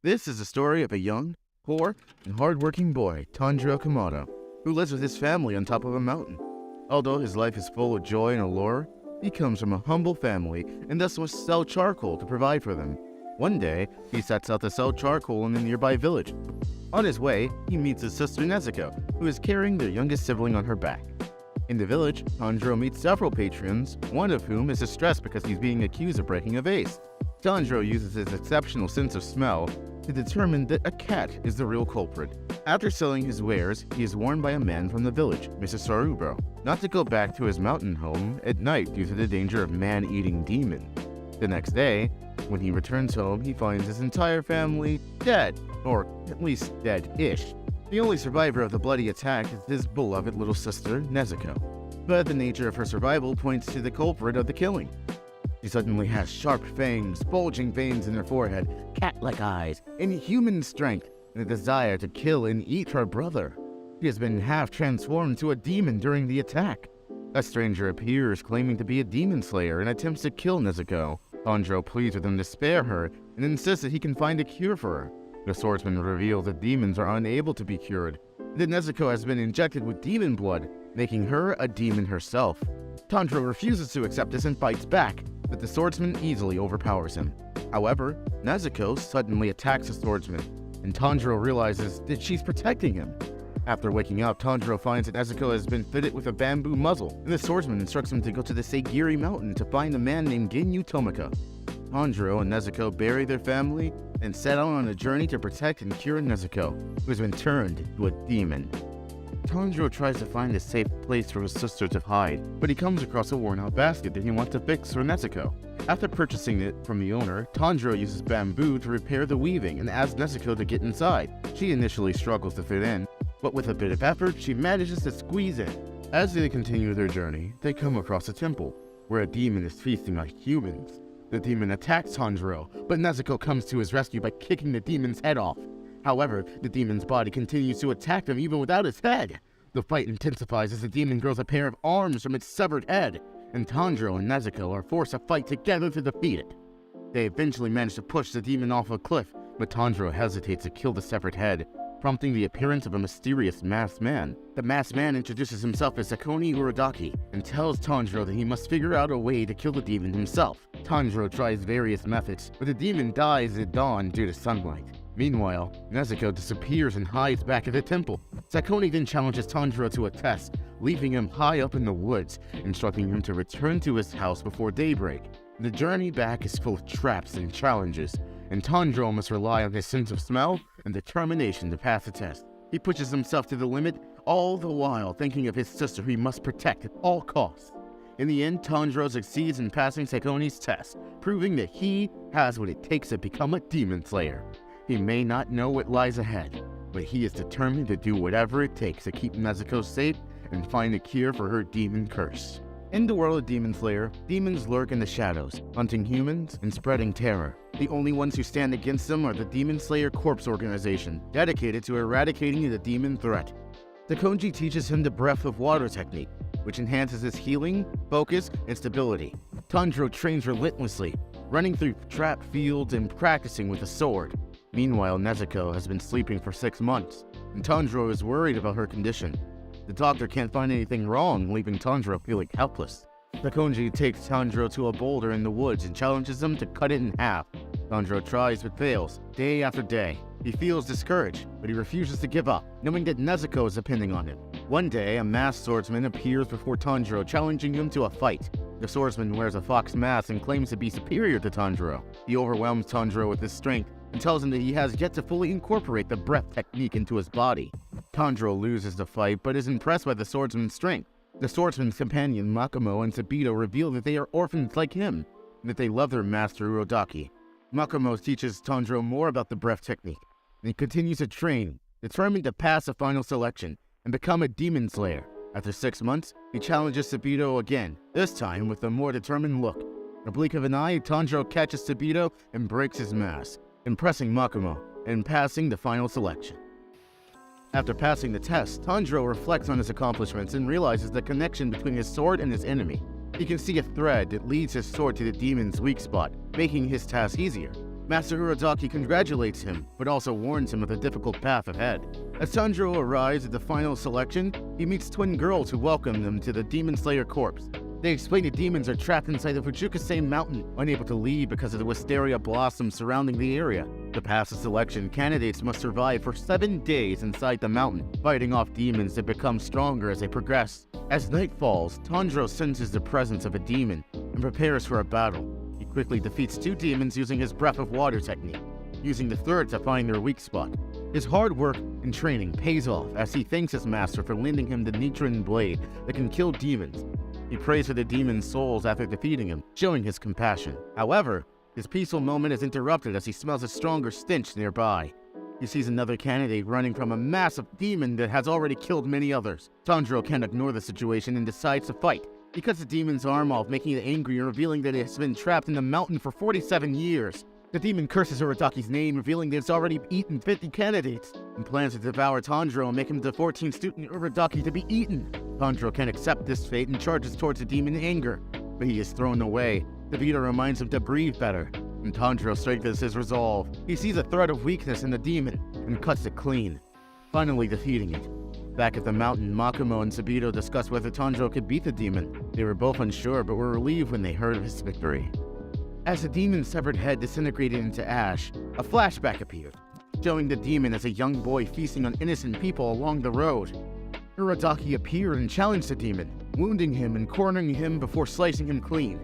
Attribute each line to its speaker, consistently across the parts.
Speaker 1: This is the story of a young, poor, and hardworking boy, Tanjiro Kamado, who lives with his family on top of a mountain. Although his life is full of joy and allure, he comes from a humble family and thus must sell charcoal to provide for them. One day, he sets out to sell charcoal in a nearby village. On his way, he meets his sister Nezuko, who is carrying their youngest sibling on her back. In the village, Tanjiro meets several patrons, one of whom is distressed because he's being accused of breaking a vase. Tanjiro uses his exceptional sense of smell to determine that a cat is the real culprit. After selling his wares, he is warned by a man from the village, Mrs. Sarubro, not to go back to his mountain home at night due to the danger of man-eating demon. The next day, when he returns home, he finds his entire family dead, or at least dead-ish. The only survivor of the bloody attack is his beloved little sister, Nezuko. But the nature of her survival points to the culprit of the killing. She suddenly has sharp fangs, bulging veins in her forehead, cat-like eyes, inhuman strength, and a desire to kill and eat her brother. She has been half transformed to a demon during the attack. A stranger appears claiming to be a demon slayer and attempts to kill Nezuko. Tanjiro pleads with him to spare her and insists that he can find a cure for her. The swordsman reveals that demons are unable to be cured, and that Nezuko has been injected with demon blood, making her a demon herself. Tanjiro refuses to accept this and fights back, but the swordsman easily overpowers him. However, Nezuko suddenly attacks the swordsman, and Tanjiro realizes that she's protecting him. After waking up, Tanjiro finds that Nezuko has been fitted with a bamboo muzzle, and the swordsman instructs him to go to the Seigiri mountain to find a man named Ginyu Tomika. Tanjiro and Nezuko bury their family and set out on a journey to protect and cure Nezuko, who has been turned into a demon. Tanjiro tries to find a safe place for his sister to hide, but he comes across a worn-out basket that he wants to fix for Nezuko. After purchasing it from the owner, Tanjiro uses bamboo to repair the weaving and asks Nezuko to get inside. She initially struggles to fit in, but with a bit of effort, she manages to squeeze in. As they continue their journey, they come across a temple, where a demon is feasting on humans. The demon attacks Tanjiro, but Nezuko comes to his rescue by kicking the demon's head off. However, the demon's body continues to attack him even without his head. The fight intensifies as the demon grows a pair of arms from its severed head, and Tanjiro and Nezuko are forced to fight together to defeat it. They eventually manage to push the demon off a cliff, but Tanjiro hesitates to kill the severed head, prompting the appearance of a mysterious masked man. The masked man introduces himself as Sakoni Urokodaki and tells Tanjiro that he must figure out a way to kill the demon himself. Tanjiro tries various methods, but the demon dies at dawn due to sunlight. Meanwhile, Nezuko disappears and hides back at the temple. Sakoni then challenges Tanjiro to a test, leaving him high up in the woods, instructing him to return to his house before daybreak. The journey back is full of traps and challenges, and Tanjiro must rely on his sense of smell and determination to pass the test. He pushes himself to the limit, all the while thinking of his sister who he must protect at all costs. In the end, Tanjiro succeeds in passing Sakoni's test, proving that he has what it takes to become a demon slayer. He may not know what lies ahead, but he is determined to do whatever it takes to keep Nezuko safe and find a cure for her demon curse. In the world of Demon Slayer, demons lurk in the shadows, hunting humans and spreading terror. The only ones who stand against them are the Demon Slayer Corps organization, dedicated to eradicating the demon threat. Takonji teaches him the breath of water technique, which enhances his healing, focus, and stability. Tanjiro trains relentlessly, running through trap fields and practicing with a sword. Meanwhile, Nezuko has been sleeping for 6 months, and Tanjiro is worried about her condition. The doctor can't find anything wrong, leaving Tanjiro feeling helpless. Takonji takes Tanjiro to a boulder in the woods and challenges him to cut it in half. Tanjiro tries but fails, day after day. He feels discouraged, but he refuses to give up, knowing that Nezuko is depending on him. One day, a masked swordsman appears before Tanjiro, challenging him to a fight. The swordsman wears a fox mask and claims to be superior to Tanjiro. He overwhelms Tanjiro with his strength and tells him that he has yet to fully incorporate the breath technique into his body. Tanjiro loses the fight, but is impressed by the swordsman's strength. The swordsman's companion Makomo and Sabito reveal that they are orphans like him, and that they love their master Urokodaki. Makomo teaches Tanjiro more about the breath technique, and he continues to train, determined to pass the final selection and become a demon slayer. After 6 months, he challenges Sabito again, this time with a more determined look. In a blink of an eye, Tanjiro catches Sabito and breaks his mask, impressing Makomo and passing the final selection. After passing the test, Tanjiro reflects on his accomplishments and realizes the connection between his sword and his enemy. He can see a thread that leads his sword to the demon's weak spot, making his task easier. Master Urokodaki congratulates him, but also warns him of the difficult path ahead. As Tanjiro arrives at the final selection, he meets twin girls who welcome them to the Demon Slayer Corps. They explain the demons are trapped inside the Fujukase mountain, unable to leave because of the wisteria blossoms surrounding the area. To pass the selection, candidates must survive for 7 days inside the mountain, fighting off demons that become stronger as they progress. As night falls, Tanjiro senses the presence of a demon and prepares for a battle. He quickly defeats 2 demons using his breath of water technique, using the third to find their weak spot. His hard work and training pays off as he thanks his master for lending him the Nichiren blade that can kill demons. He prays for the demon's souls after defeating him, showing his compassion. However, his peaceful moment is interrupted as he smells a stronger stench nearby. He sees another candidate running from a massive demon that has already killed many others. Tanjiro can't ignore the situation and decides to fight. He cuts the demon's arm off, making it angry and revealing that it has been trapped in the mountain for 47 years. The demon curses Urokodaki's name, revealing that it's already eaten 50 candidates, and plans to devour Tanjiro and make him the 14th student Urokodaki to be eaten. Tanjiro can't accept this fate and charges towards the demon in anger, but he is thrown away. The Vita reminds him to breathe better, and Tanjiro strengthens his resolve. He sees a thread of weakness in the demon and cuts it clean, finally defeating it. Back at the mountain, Makumo and Sabito discuss whether Tanjiro could beat the demon. They were both unsure, but were relieved when they heard of his victory. As the demon's severed head disintegrated into ash, a flashback appeared, showing the demon as a young boy feasting on innocent people along the road. Urokodaki appeared and challenged the demon, wounding him and cornering him before slicing him clean.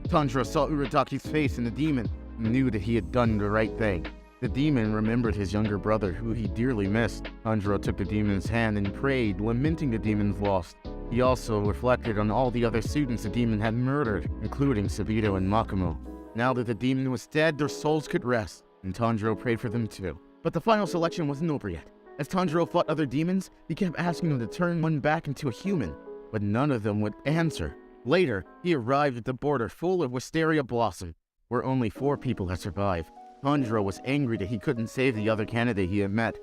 Speaker 1: Tanjiro saw Urokodaki's face in the demon and knew that he had done the right thing. The demon remembered his younger brother, who he dearly missed. Tanjiro took the demon's hand and prayed, lamenting the demon's loss. He also reflected on all the other students the demon had murdered, including Sabito and Makumo. Now that the demon was dead, their souls could rest, and Tanjiro prayed for them too. But the final selection wasn't over yet. As Tanjiro fought other demons, he kept asking them to turn one back into a human, but none of them would answer. Later, he arrived at the border full of wisteria blossom, where only 4 people had survived. Tanjiro was angry that he couldn't save the other candidate he had met.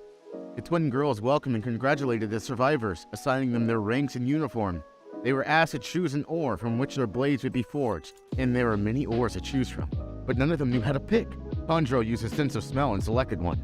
Speaker 1: The twin girls welcomed and congratulated the survivors, assigning them their ranks and uniform. They were asked to choose an ore from which their blades would be forged, and there were many ores to choose from, but none of them knew how to pick. Tanjiro used his sense of smell and selected one.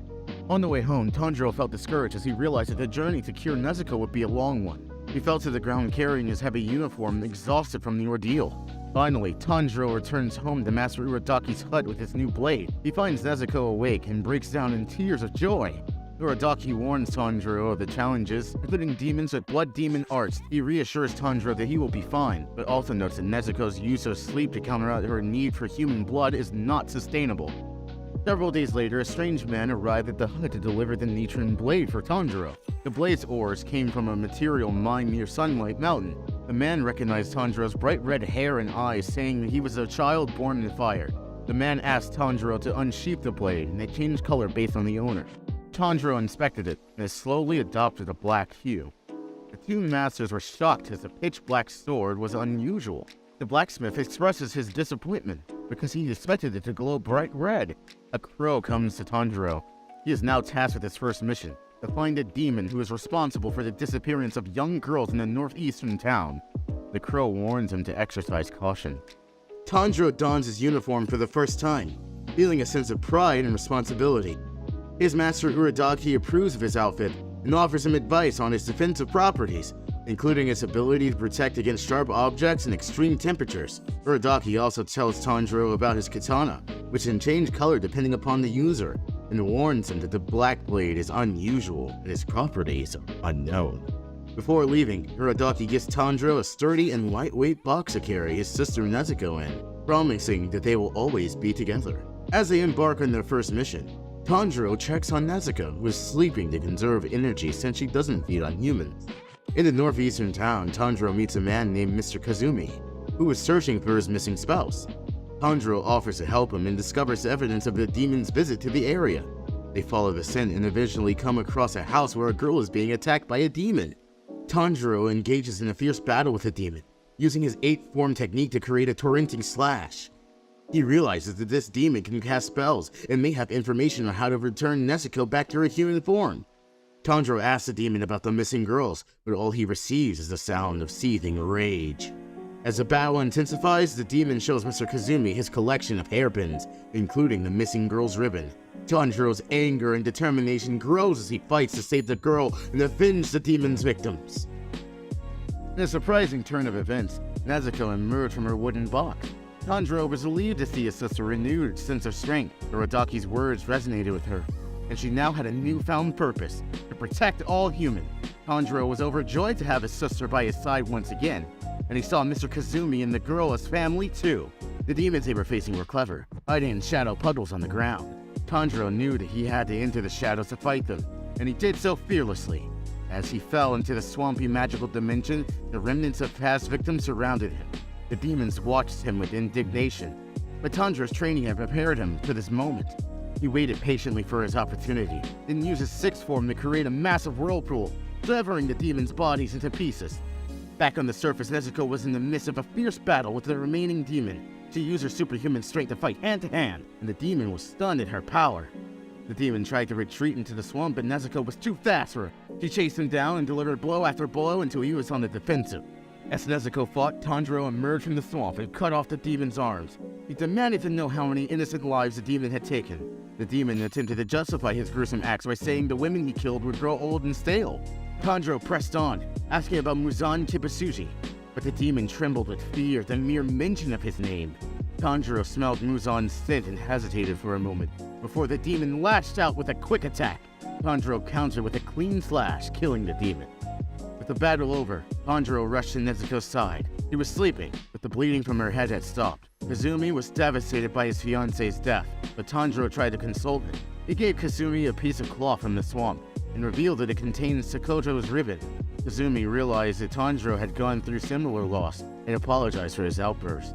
Speaker 1: On the way home, Tanjiro felt discouraged as he realized that the journey to cure Nezuko would be a long one. He fell to the ground carrying his heavy uniform, exhausted from the ordeal. Finally, Tanjiro returns home to Master Urokodaki's hut with his new blade. He finds Nezuko awake and breaks down in tears of joy. Urokodaki warns Tanjiro of the challenges, including demons with blood demon arts. He reassures Tanjiro that he will be fine, but also notes that Nezuko's use of sleep to counteract her need for human blood is not sustainable. Several days later, a strange man arrived at the hut to deliver the Nichiren blade for Tanjiro. The blade's ores came from a material mine near Sunlight Mountain. The man recognized Tanjiro's bright red hair and eyes, saying that he was a child born in fire. The man asked Tanjiro to unsheath the blade, and it changed color based on the owner. Tanjiro inspected it, and it slowly adopted a black hue. The 2 masters were shocked as the pitch-black sword was unusual. The blacksmith expresses his disappointment because he expected it to glow bright red. A crow comes to Tanjiro. He is now tasked with his first mission, to find a demon who is responsible for the disappearance of young girls in a northeastern town. The crow warns him to exercise caution. Tanjiro dons his uniform for the first time, feeling a sense of pride and responsibility. His master Urokodaki approves of his outfit and offers him advice on his defensive properties, including its ability to protect against sharp objects and extreme temperatures. Urokodaki also tells Tanjiro about his katana, which can change color depending upon the user, and warns him that the black blade is unusual and its properties are unknown. Before leaving, Urokodaki gives Tanjiro a sturdy and lightweight box to carry his sister Nezuko in, promising that they will always be together. As they embark on their first mission, Tanjiro checks on Nezuko, who is sleeping to conserve energy since she doesn't feed on humans. In the northeastern town, Tanjiro meets a man named Mr. Kazumi, who is searching for his missing spouse. Tanjiro offers to help him and discovers evidence of the demon's visit to the area. They follow the scent and eventually come across a house where a girl is being attacked by a demon. Tanjiro engages in a fierce battle with the demon, using his 8th form technique to create a torrenting slash. He realizes that this demon can cast spells and may have information on how to return Nezuko back to her human form. Tanjiro asks the demon about the missing girls, but all he receives is the sound of seething rage. As the battle intensifies, the demon shows Mr. Kazumi his collection of hairpins, including the missing girl's ribbon. Tanjiro's anger and determination grows as he fights to save the girl and avenge the demon's victims. In a surprising turn of events, Nezuko emerged from her wooden box. Tanjiro was relieved to see his sister renewed sense of strength. Urokodaki's words resonated with her, and she now had a newfound purpose, to protect all humans. Tanjiro was overjoyed to have his sister by his side once again, and he saw Mr. Kazumi and the girl as family too. The demons they were facing were clever, hiding in shadow puddles on the ground. Tanjiro knew that he had to enter the shadows to fight them, and he did so fearlessly. As he fell into the swampy magical dimension, the remnants of past victims surrounded him. The demons watched him with indignation, but Tanjiro's training had prepared him for this moment. He waited patiently for his opportunity, then used his sixth form to create a massive whirlpool, severing the demons' bodies into pieces. Back on the surface, Nezuko was in the midst of a fierce battle with the remaining demon. She used her superhuman strength to fight hand-to-hand, and the demon was stunned at her power. The demon tried to retreat into the swamp, but Nezuko was too fast for her. She chased him down and delivered blow after blow until he was on the defensive. As Nezuko fought, Tanjiro emerged from the swamp and cut off the demon's arms. He demanded to know how many innocent lives the demon had taken. The demon attempted to justify his gruesome acts by saying the women he killed would grow old and stale. Tanjiro pressed on, asking about Muzan Kibutsuji, but the demon trembled with fear at the mere mention of his name. Tanjiro smelled Muzan's scent and hesitated for a moment, before the demon lashed out with a quick attack. Tanjiro countered with a clean slash, killing the demon. With the battle over, Tanjiro rushed to Nezuko's side. She was sleeping, but the bleeding from her head had stopped. Kazumi was devastated by his fiance's death, but Tanjiro tried to console him. He gave Kazumi a piece of cloth from the swamp, and revealed that it contained Sakoto's ribbon. Kazumi realized that Tanjiro had gone through similar loss, and apologized for his outburst.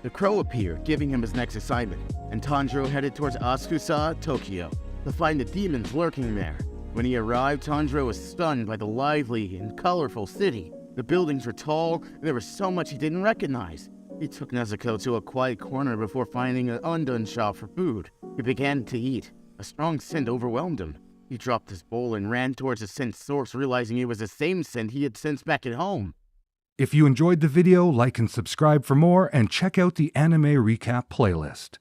Speaker 1: The crow appeared, giving him his next assignment, and Tanjiro headed towards Asakusa, Tokyo, to find the demons lurking there. When he arrived, Tanjiro was stunned by the lively and colorful city. The buildings were tall, and there was so much he didn't recognize. He took Nezuko to a quiet corner before finding an undone shop for food. He began to eat. A strong scent overwhelmed him. He dropped his bowl and ran towards the scent source, realizing it was the same scent he had sensed back at home.
Speaker 2: If you enjoyed the video, like and subscribe for more, and check out the anime recap playlist.